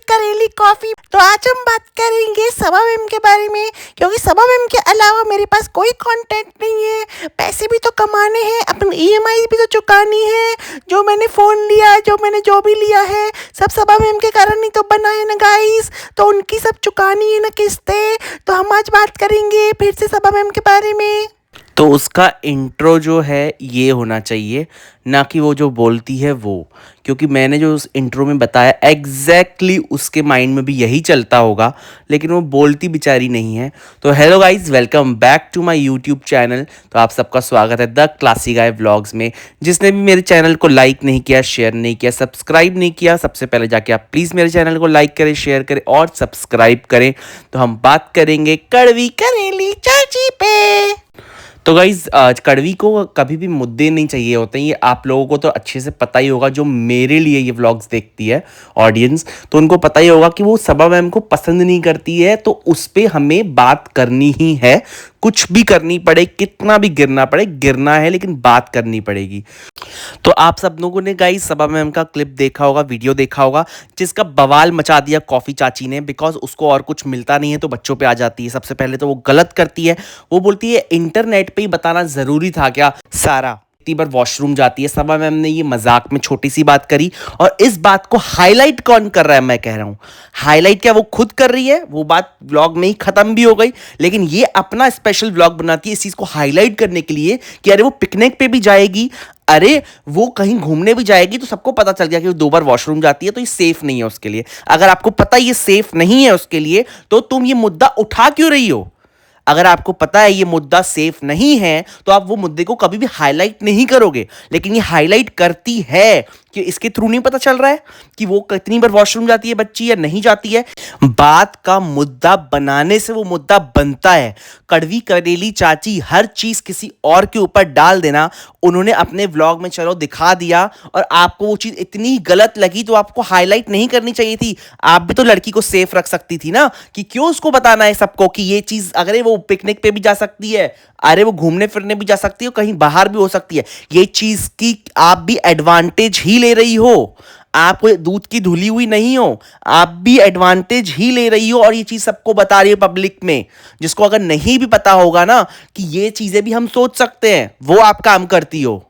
करेली coffee. तो आज हम बात करेंगे सबा मैम के बारे में, क्योंकि सबा मैम के अलावा मेरे पास कोई कंटेंट नहीं है। पैसे भी तो कमाने हैं, अपनी ईएमआई भी तो चुकानी है। जो मैंने फ़ोन लिया, जो भी लिया है, सब सबा मैम के कारण ही तो बना है ना गाइस। तो उनकी सब चुकानी है ना किस्तें। तो हम आज बात करेंगे फिर से सबा मैम के बारे में। तो उसका इंट्रो जो है ये होना चाहिए, ना कि वो जो बोलती है वो, क्योंकि मैंने जो उस इंट्रो में बताया एग्जैक्टली उसके माइंड में भी यही चलता होगा, लेकिन वो बोलती बेचारी नहीं है। तो hello guys, welcome back to my YouTube channel. तो आप सबका स्वागत है द क्लासी गाय व्लॉग्स में। जिसने भी मेरे चैनल को लाइक नहीं किया, शेयर नहीं किया, सब्सक्राइब नहीं किया, सबसे पहले जाके आप प्लीज़ मेरे चैनल को लाइक करें, शेयर करें और सब्सक्राइब करें। तो हम बात करेंगे कड़वी करेली चाची पे। तो गाइज़, कड़वी को कभी भी मुद्दे नहीं चाहिए होते हैं, ये आप लोगों को तो अच्छे से पता ही होगा। जो मेरे लिए ये व्लॉग्स देखती है ऑडियंस, तो उनको पता ही होगा कि वो सबा मैम को पसंद नहीं करती है। तो उस पर हमें बात करनी ही है, कुछ भी करनी पड़े, कितना भी गिरना पड़े, गिरना है, लेकिन बात करनी पड़ेगी। तो आप सब लोगों ने गाइस सबा मैम का क्लिप देखा होगा, वीडियो देखा होगा, जिसका बवाल मचा दिया कॉफ़ी चाची ने। बिकॉज उसको और कुछ मिलता नहीं है तो बच्चों पे आ जाती है। सबसे पहले तो वो गलत करती है, वो बोलती है इंटरनेट पे ही बताना ज़रूरी था क्या सारा। इतनी बार वॉशरूम जाती है। सबा मैम ने ये मजाक में छोटी सी बात करी, और इस बात को हाईलाइट कौन कर रहा है? मैं कह रहा हूं हाईलाइट क्या वो खुद कर रही है, वो बात व्लॉग में ही खत्म भी हो गई। लेकिन ये अपना स्पेशल व्लॉग बनाती है इस चीज को हाईलाइट करने के लिए कि अरे वो पिकनिक पे भी जाएगी, अरे वो कहीं घूमने भी जाएगी। तो सबको पता चल गया कि वो 2 बार वॉशरूम जाती है, तो ये सेफ नहीं है उसके लिए। अगर आपको पता ये सेफ नहीं है उसके लिए, तो तुम ये मुद्दा उठा क्यों रही हो? अगर आपको पता है ये मुद्दा सेफ नहीं है, तो आप वो मुद्दे को कभी भी हाईलाइट नहीं करोगे। लेकिन ये हाईलाइट करती है कि इसके थ्रू नहीं पता चल रहा है कि वो कितनी बार वॉशरूम जाती है बच्ची या नहीं जाती है। बात का मुद्दा बनाने से वो मुद्दा बनता है। कड़वी करेली चाची हर चीज किसी और के ऊपर डाल देना, उन्होंने अपने व्लॉग में चलो दिखा दिया, और आपको वो चीज इतनी गलत लगी तो आपको हाईलाइट नहीं करनी चाहिए थी। आप भी तो लड़की को सेफ रख सकती थी ना, कि क्यों उसको बताना है सबको कि ये चीज, अगर वो पिकनिक पे भी जा सकती है, अरे वो घूमने फिरने भी जा सकती है, कहीं बाहर भी हो सकती है। ये चीज की आप भी एडवांटेज ही ले रही हो। आप कोई दूध की धुली हुई नहीं हो, आप भी एडवांटेज ही ले रही हो, और ये चीज सबको बता रही है पब्लिक में। जिसको अगर नहीं भी पता होगा ना कि ये चीजें भी हम सोच सकते हैं, वो आप काम करती हो।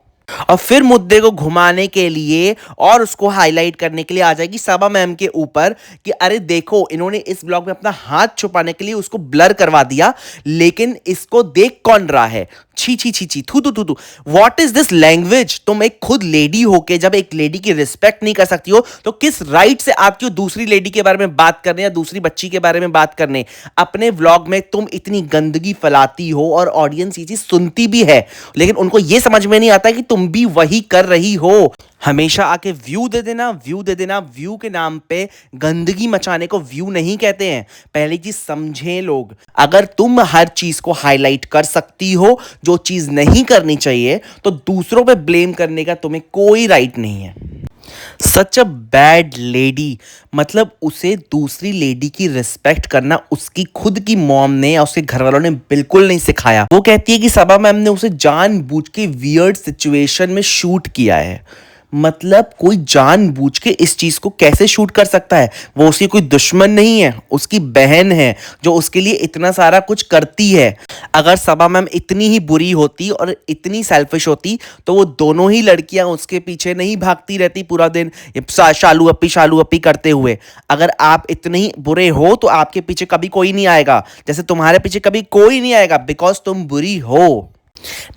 और फिर मुद्दे को घुमाने के लिए और उसको हाईलाइट करने के लिए आ जाएगी सबा मैम के ऊपर कि अरे देखो, इन्होंने इस ब्लॉग में अपना हाथ छुपाने के लिए उसको ब्लर करवा दिया, लेकिन इसको देख कौन रहा है? छी छी छी छी, थू थू थू थू। What is this language? तुम एक खुद लेडी होके जब एक लेडी की रिस्पेक्ट नहीं कर सकती हो, तो किस राइट से आती हो दूसरी लेडी के बारे में बात करने या दूसरी बच्ची के बारे में बात करने? अपने व्लॉग में तुम इतनी गंदगी फैलाती हो, और ऑडियंस ये चीज सुनती भी है, लेकिन उनको ये समझ में नहीं आता कि तुम भी वही कर रही हो। हमेशा आके व्यू दे देना, व्यू दे देना। व्यू के नाम पे गंदगी मचाने को व्यू नहीं कहते हैं। पहली चीज समझें लोग, अगर तुम हर चीज को हाईलाइट कर सकती हो जो चीज नहीं करनी चाहिए, तो दूसरों पे ब्लेम करने का तुम्हें कोई राइट नहीं है। सच अ बैड लेडी, मतलब उसे दूसरी लेडी की रिस्पेक्ट करना उसकी खुद की मॉम ने या उसके घर वालों ने बिल्कुल नहीं सिखाया। वो कहती है कि सबा मैम ने उसे जानबूझ के वियर्ड सिचुएशन में शूट किया है। मतलब कोई जानबूझ के इस चीज को कैसे शूट कर सकता है? वो उसकी कोई दुश्मन नहीं है, उसकी बहन है जो उसके लिए इतना सारा कुछ करती है। अगर सबा मैम इतनी ही बुरी होती और इतनी सेल्फिश होती, तो वो दोनों ही लड़कियां उसके पीछे नहीं भागती रहती पूरा दिन शालू अपी करते हुए। अगर आप इतने ही बुरे हो तो आपके पीछे कभी कोई नहीं आएगा, जैसे तुम्हारे पीछे कभी कोई नहीं आएगा, बिकॉज तुम बुरी हो।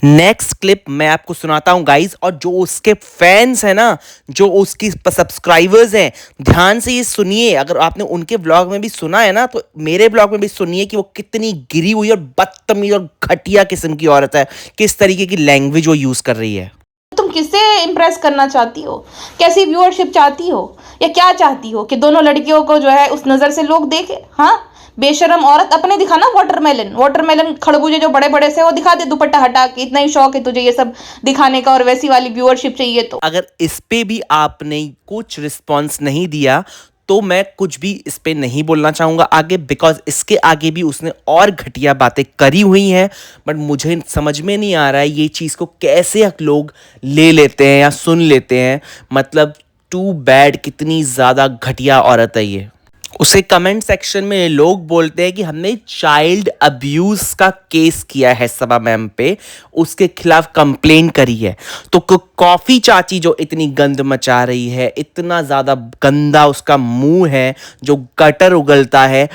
नेक्स्ट क्लिप मैं आपको सुनाता हूं गाइस, और जो उसके फैंस हैं ना, जो उसकी सब्सक्राइबर्स हैं, ध्यान से ये सुनिए। अगर आपने उनके व्लॉग में भी सुना है ना, तो मेरे व्लॉग में भी सुनिए कि वो कितनी गिरी हुई और बदतमीज और घटिया किस्म की औरत है, किस तरीके की लैंग्वेज वो यूज कर रही है। तुम किससे इम्प्रेस करना चाहती हो? कैसी व्यूअरशिप चाहती हो, या क्या चाहती हो कि दोनों लड़कियों को जो है उस नजर से लोग देखें? हाँ, बेशरम औरत। अपने दिखाना वाटरमेलन खरबूजे जो बड़े बड़े से, वो दिखा दे दुपट्टा हटा के। इतना ही शौक है तुझे ये सब दिखाने का, और वैसी वाली व्यूअरशिप चाहिए तो। अगर इस पे भी आपने कुछ रिस्पॉन्स नहीं दिया, तो मैं कुछ भी इस पे नहीं बोलना चाहूँगा आगे, बिकॉज इसके आगे भी उसने और घटिया बातें करी हुई हैं। बट मुझे समझ में नहीं आ रहा है ये चीज़ को कैसे लोग ले लेते हैं या सुन लेते हैं। मतलब टू बैड, कितनी ज़्यादा घटिया औरत है ये। उसे कमेंट सेक्शन में लोग बोलते हैं कि हमने चाइल्ड अब्यूज का केस किया है सबा मैम पे, उसके खिलाफ कंप्लेंट करी है। तो कॉफ़ी चाची जो इतनी गंद मचा रही है, इतना ज़्यादा गंदा उसका मुंह है, जो गटर उगलता है,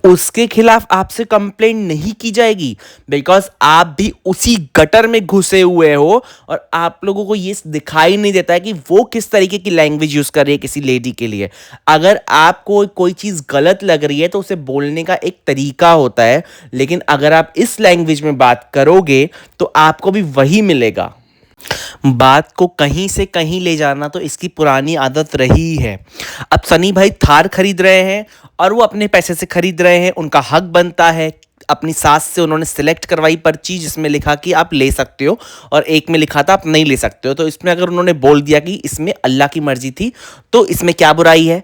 उसके खिलाफ आपसे कंप्लेंट नहीं की जाएगी, बिकॉज आप भी उसी गटर में घुसे हुए हो और आप लोगों को ये दिखाई नहीं देता है कि वो किस तरीके की लैंग्वेज यूज़ कर रही है किसी लेडी के लिए। अगर आपको कोई चीज़ गलत लग रही है तो उसे बोलने का एक तरीका होता है, लेकिन अगर आप इस लैंग्वेज में बात करोगे तो आपको भी वही मिलेगा। बात को कहीं से कहीं ले जाना तो इसकी पुरानी आदत रही है। अब सनी भाई थार खरीद रहे हैं और वो अपने पैसे से खरीद रहे हैं, उनका हक बनता है। अपनी सास से उन्होंने सिलेक्ट करवाई पर्ची जिसमें लिखा कि आप ले सकते हो, और एक में लिखा था आप नहीं ले सकते हो। तो इसमें अगर उन्होंने बोल दिया कि इसमें अल्लाह की मर्जी थी तो इसमें क्या बुराई है।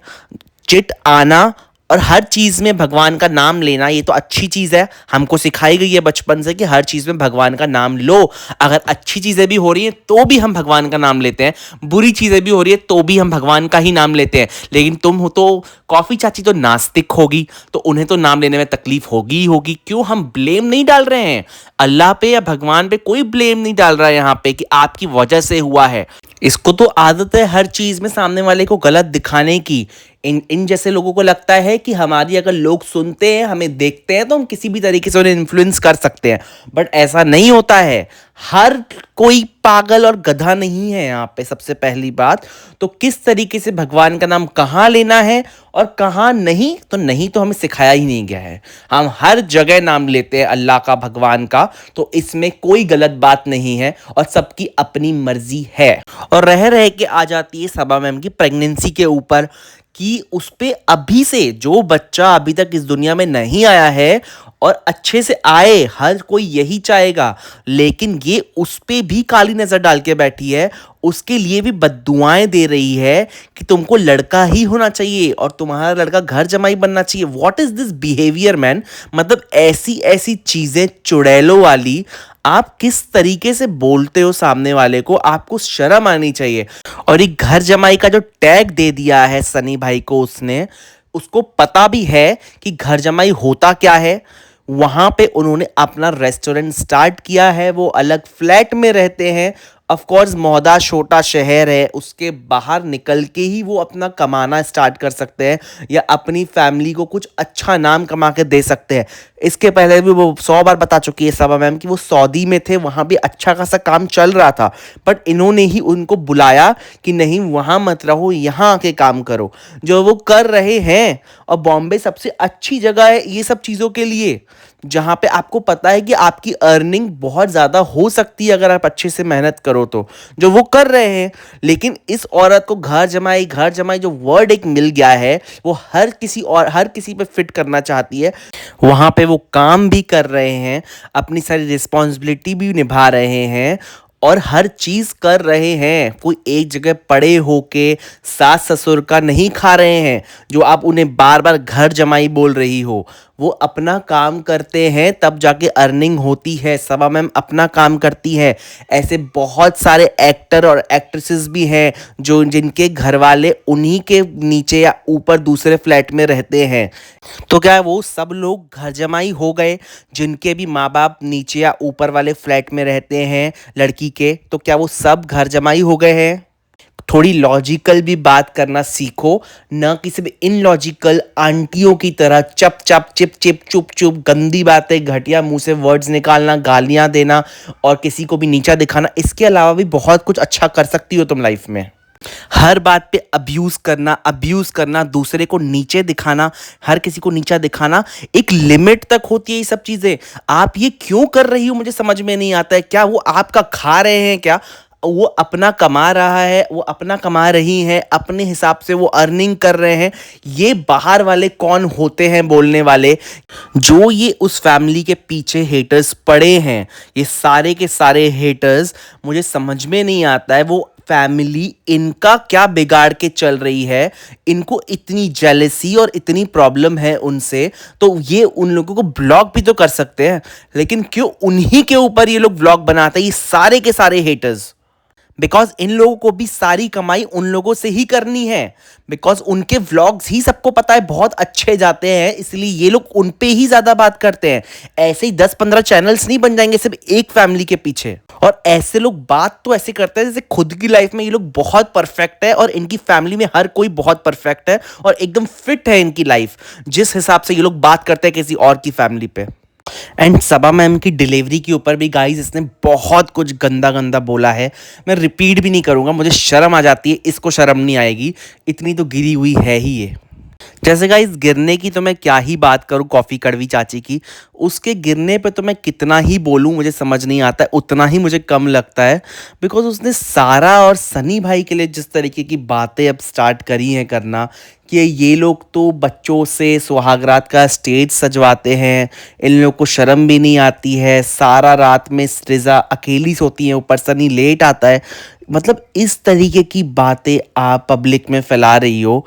चिट आना और हर चीज़ में भगवान का नाम लेना ये तो अच्छी चीज़ है। हमको सिखाई गई है बचपन से कि हर चीज़ में भगवान का नाम लो। अगर अच्छी चीज़ें भी हो रही हैं तो भी हम भगवान का नाम लेते हैं, बुरी चीज़ें भी हो रही है तो भी हम भगवान का ही नाम लेते हैं। लेकिन तुम हो तो कॉफ़ी चाची तो नास्तिक होगी, तो उन्हें तो नाम लेने में तकलीफ होगी ही होगी। क्यों हम ब्लेम नहीं डाल रहे हैं अल्लाह पे या भगवान पे, कोई ब्लेम नहीं डाल रहा है यहाँ पे कि आपकी वजह से हुआ है। इसको तो आदत है हर चीज़ में सामने वाले को गलत दिखाने की। इन जैसे लोगों को लगता है कि हमारी अगर लोग सुनते हैं, हमें देखते हैं, तो हम किसी भी तरीके से उन्हें इन्फ्लुएंस कर सकते हैं, बट ऐसा नहीं होता है। हर कोई पागल और गधा नहीं है यहाँ पे। सबसे पहली बात तो किस तरीके से भगवान का नाम कहाँ लेना है और कहाँ नहीं, तो हमें सिखाया ही नहीं गया है। हम हर जगह नाम लेते हैं अल्लाह का, भगवान का, तो इसमें कोई गलत बात नहीं है और सबकी अपनी मर्जी है। और रह के आ जाती है सबा मैम की प्रेगनेंसी के ऊपर कि उस पे अभी से जो बच्चा अभी तक इस दुनिया में नहीं आया है और अच्छे से आए, हर कोई यही चाहेगा, लेकिन ये उस पे भी काली नज़र डाल के बैठी है, उसके लिए भी बद्दुआएं दे रही है कि तुमको लड़का ही होना चाहिए और तुम्हारा लड़का घर जमाई बनना चाहिए। What is this behaviour man. मतलब ऐसी ऐसी चीज़ें चुड़ैलों वाली आप किस तरीके से बोलते हो सामने वाले को, आपको शर्म आनी चाहिए। और एक घर जमाई का जो टैग दे दिया है सनी भाई को, उसको पता भी है कि घर जमाई होता क्या है। वहाँ पे उन्होंने अपना रेस्टोरेंट स्टार्ट किया है, वो अलग फ्लैट में रहते हैं। ऑफ कोर्स मौदा छोटा शहर है, उसके बाहर निकल के ही वो अपना कमाना स्टार्ट कर सकते हैं या अपनी फैमिली को कुछ अच्छा नाम कमा के दे सकते हैं। इसके पहले भी वो 100 बार बता चुकी है सबा मैम कि वो सऊदी में थे, वहाँ भी अच्छा खासा काम चल रहा था, बट इन्होंने ही उनको बुलाया कि नहीं वहाँ मत रहो, यहाँ आके काम करो, जो वो कर रहे हैं। और बॉम्बे सबसे अच्छी जगह है ये सब चीज़ों के लिए, जहाँ पे आपको पता है कि आपकी अर्निंग बहुत ज़्यादा हो सकती है अगर आप अच्छे से मेहनत करो तो, जो वो कर रहे हैं। लेकिन इस औरत को घर जमाई जो वर्ड एक मिल गया है, वो हर किसी पे फिट करना चाहती है। वहाँ पे वो काम भी कर रहे हैं, अपनी सारी रिस्पॉन्सिबिलिटी भी निभा रहे हैं और हर चीज़ कर रहे हैं। कोई एक जगह पड़े होके सास ससुर का नहीं खा रहे हैं जो आप उन्हें बार बार घर जमाई बोल रही हो। वो अपना काम करते हैं तब जाके अर्निंग होती है। सबा मैम अपना काम करती है। ऐसे बहुत सारे एक्टर और एक्ट्रेसेस भी हैं जो जिनके घर वाले उन्हीं के नीचे या ऊपर दूसरे फ्लैट में रहते हैं। तो क्या वो सब लोग घर जमाई हो गए जिनके भी माँ बाप नीचे या ऊपर वाले फ्लैट में रहते हैं लड़की के? तो क्या वो सब घर जमाई हो गए हैं? थोड़ी लॉजिकल भी बात करना सीखो, न कि सिर्फ इनलॉजिकल आंटियों की तरह चप चप चिप चिप चुप चुप गंदी बातें, घटिया मुंह से वर्ड्स निकालना, गालियां देना और किसी को भी नीचा दिखाना। इसके अलावा भी बहुत कुछ अच्छा कर सकती हो तुम लाइफ में। हर बात पे अब्यूज़ करना, दूसरे को नीचे दिखाना, हर किसी को नीचा दिखाना, एक लिमिट तक होती है ये सब चीज़ें। आप ये क्यों कर रही हो मुझे समझ में नहीं आता है। क्या वो आपका खा रहे हैं? क्या वो अपना कमा रहा है, वो अपना कमा रही हैं, अपने हिसाब से वो अर्निंग कर रहे हैं। ये बाहर वाले कौन होते हैं बोलने वाले? जो ये उस फैमिली के पीछे हेटर्स पड़े हैं, ये सारे के सारे हेटर्स, मुझे समझ में नहीं आता है वो फैमिली इनका क्या बिगाड़ के चल रही है। इनको इतनी जेलसी और इतनी प्रॉब्लम है उनसे, तो ये उन लोगों को ब्लॉक भी तो कर सकते हैं। लेकिन क्यों उन्हीं के ऊपर ये लोग ब्लॉक बनाते हैं, ये सारे के सारे हेटर्स? बिकॉज इन लोगों को भी सारी कमाई उन लोगों से ही करनी है, बिकॉज उनके व्लॉग्स ही सबको पता है बहुत अच्छे जाते हैं, इसलिए ये लोग उन पे ही ज्यादा बात करते हैं। ऐसे ही 10-15 चैनल्स नहीं बन जाएंगे सिर्फ एक फैमिली के पीछे। और ऐसे लोग बात तो ऐसे करते हैं जैसे खुद की लाइफ में ये लोग बहुत परफेक्ट है और इनकी फैमिली में हर कोई बहुत परफेक्ट है और एकदम फिट है इनकी लाइफ, जिस हिसाब से ये लोग बात करते हैं किसी और की फैमिली पे। एंड सबा मैम की डिलीवरी के ऊपर भी गाइस इसने बहुत कुछ गंदा गंदा बोला है। मैं रिपीट भी नहीं करूंगा, मुझे शर्म आ जाती है, इसको शर्म नहीं आएगी, इतनी तो गिरी हुई है ही ये। जैसे गाइस गिरने की तो मैं क्या ही बात करूं कॉफ़ी कड़वी चाची की, उसके गिरने पे तो मैं कितना ही बोलूं मुझे समझ नहीं आता है, उतना ही मुझे कम लगता है। बिकॉज उसने सारा और सनी भाई के लिए जिस तरीके की बातें अब स्टार्ट करी हैं करना कि ये लोग तो बच्चों से सुहागरात का स्टेज सजवाते हैं, इन लोग को शर्म भी नहीं आती है, सारा रात में सृजा अकेली सोती है, ऊपर सनी लेट आता है। मतलब इस तरीके की बातें आप पब्लिक में फैला रही हो,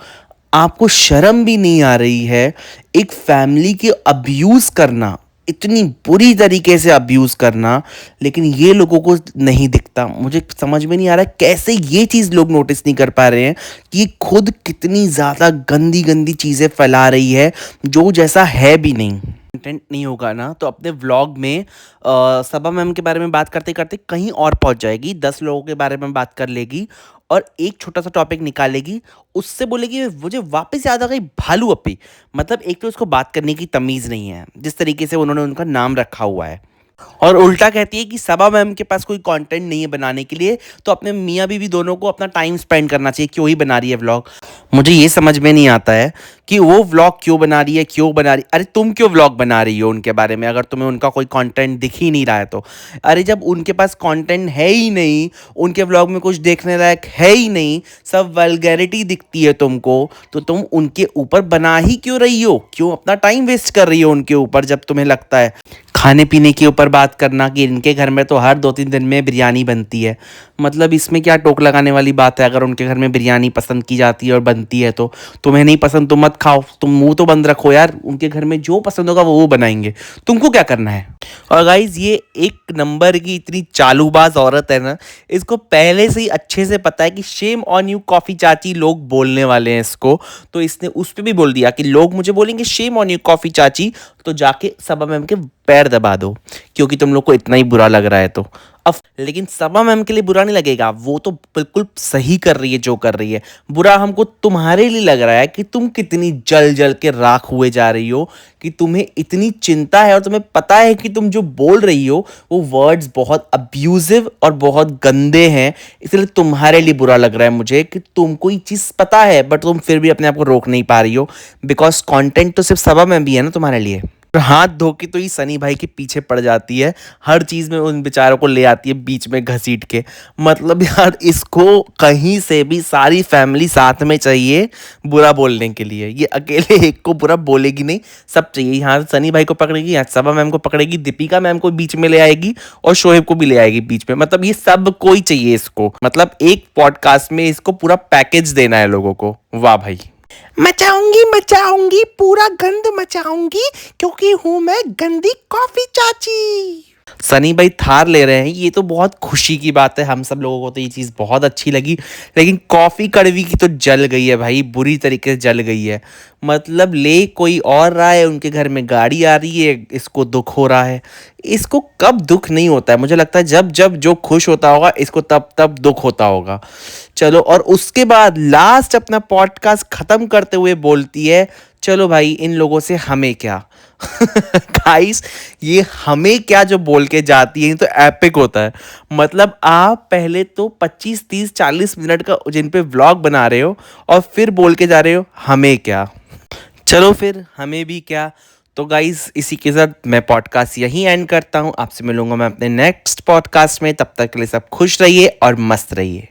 आपको शर्म भी नहीं आ रही है एक फैमिली के अब्यूज़ करना, इतनी बुरी तरीके से अब्यूज़ करना, लेकिन ये लोगों को नहीं दिखता। मुझे समझ में नहीं आ रहा है कैसे ये चीज़ लोग नोटिस नहीं कर पा रहे हैं कि खुद कितनी ज़्यादा गंदी गंदी चीज़ें फैला रही है जो जैसा है भी नहीं। कंटेंट नहीं होगा ना तो अपने व्लॉग में सबा मैम के बारे में बात करते करते कहीं और पहुंच जाएगी, 10 लोगों के बारे में बात कर लेगी और एक छोटा सा टॉपिक निकालेगी, उससे बोलेगी मुझे वापस याद आ गई भालू अपी। मतलब एक तो उसको बात करने की तमीज़ नहीं है जिस तरीके से उन्होंने उनका नाम रखा हुआ है, और उल्टा कहती है कि सबा मैम के पास कोई कंटेंट नहीं है बनाने के लिए, तो अपने मियाँ बीवी दोनों को अपना टाइम स्पेंड करना चाहिए, क्यों ही बना रही है व्लॉग। मुझे ये समझ में नहीं आता है कि वो व्लॉग क्यों बना रही है, क्यों बना रही, अरे तुम क्यों व्लॉग बना रही हो उनके बारे में अगर तुम्हें उनका कोई कंटेंट दिख ही नहीं रहा है तो। अरे जब उनके पास कंटेंट है ही नहीं, उनके व्लॉग में कुछ देखने लायक है ही नहीं, सब वल्गैरिटी दिखती है तुमको, तो तुम उनके ऊपर बना ही क्यों रही हो, क्यों अपना टाइम वेस्ट कर रही हो उनके ऊपर जब तुम्हें लगता है। खाने पीने के ऊपर बात करना कि इनके घर में तो हर 2-3 दिन में बिरयानी बनती है, मतलब इसमें क्या टोक लगाने वाली बात है। अगर उनके घर में बिरयानी पसंद की जाती है और बनती है तो तुम्हें नहीं पसंद तो मत खाओ, तुम मुंह तो बंद रखो यार, उनके घर में जो पसंद होगा वो बनाएंगे, तुमको क्या करना है। और गाइज ये एक नंबर की इतनी चालूबाज औरत है ना, इसको पहले से ही अच्छे से पता है कि शेम ऑन यू कॉफ़ी चाची लोग बोलने वाले हैं इसको, तो इसने उस पर भी बोल दिया कि लोग मुझे बोलेंगे शेम ऑन यू कॉफ़ी चाची, तो जाके सबा मैम के पैर दबा दो क्योंकि तुम लोग को इतना ही बुरा लग रहा है तो। अब लेकिन सबा मैम के लिए बुरा नहीं लगेगा, वो तो बिल्कुल सही कर रही है जो कर रही है। बुरा हमको तुम्हारे लिए लग रहा है कि तुम कितनी जल जल के राख हुए जा रही हो, कि तुम्हें इतनी चिंता है और तुम्हें पता है कि तुम जो बोल रही हो वो वर्ड्स बहुत अब्यूजिव और बहुत गंदे हैं, इसलिए तुम्हारे लिए बुरा लग रहा है मुझे कि तुमको ये चीज़ पता है बट तुम फिर भी अपने आप को रोक नहीं पा रही हो, बिकॉज कंटेंट तो सिर्फ सबा मैम भी है ना तुम्हारे लिए। हाथ धो के तो ये सनी भाई के पीछे पड़ जाती है, हर चीज़ में उन बेचारों को ले आती है बीच में घसीट के। मतलब यार इसको कहीं से भी सारी फैमिली साथ में चाहिए बुरा बोलने के लिए, ये अकेले एक को बुरा बोलेगी नहीं, सब चाहिए। यहाँ सनी भाई को पकड़ेगी, यहाँ सबा मैम को पकड़ेगी, दीपिका मैम को बीच में ले आएगी और शोएब को भी ले आएगी बीच में। मतलब ये सब कोई चाहिए इसको, मतलब एक पॉडकास्ट में इसको पूरा पैकेज देना है लोगों को। वाह भाई, मचाऊंगी पूरा गंद मचाऊंगी क्योंकि हूँ मैं गंदी कॉफी चाची। सनी भाई थार ले रहे हैं, ये तो बहुत खुशी की बात है, हम सब लोगों को तो ये चीज़ बहुत अच्छी लगी, लेकिन कॉफ़ी कड़वी की तो जल गई है भाई, बुरी तरीके से जल गई है। मतलब ले कोई और रहा है, उनके घर में गाड़ी आ रही है, इसको दुख हो रहा है। इसको कब दुख नहीं होता है, मुझे लगता है जब जब जो खुश होता होगा इसको तब तब दुख होता होगा। चलो, और उसके बाद लास्ट अपना पॉडकास्ट ख़त्म करते हुए बोलती है चलो भाई इन लोगों से हमें क्या। गाइस ये हमें क्या जो बोल के जाती है तो एपिक होता है। मतलब आप पहले तो 25, 30, 40 मिनट का जिन पे व्लॉग बना रहे हो और फिर बोल के जा रहे हो हमें क्या। चलो फिर हमें भी क्या। तो गाइस इसी के साथ मैं पॉडकास्ट यहीं एंड करता हूँ, आपसे मिलूंगा मैं अपने नेक्स्ट पॉडकास्ट में। तब तक के लिए सब खुश रहिए और मस्त रहिए।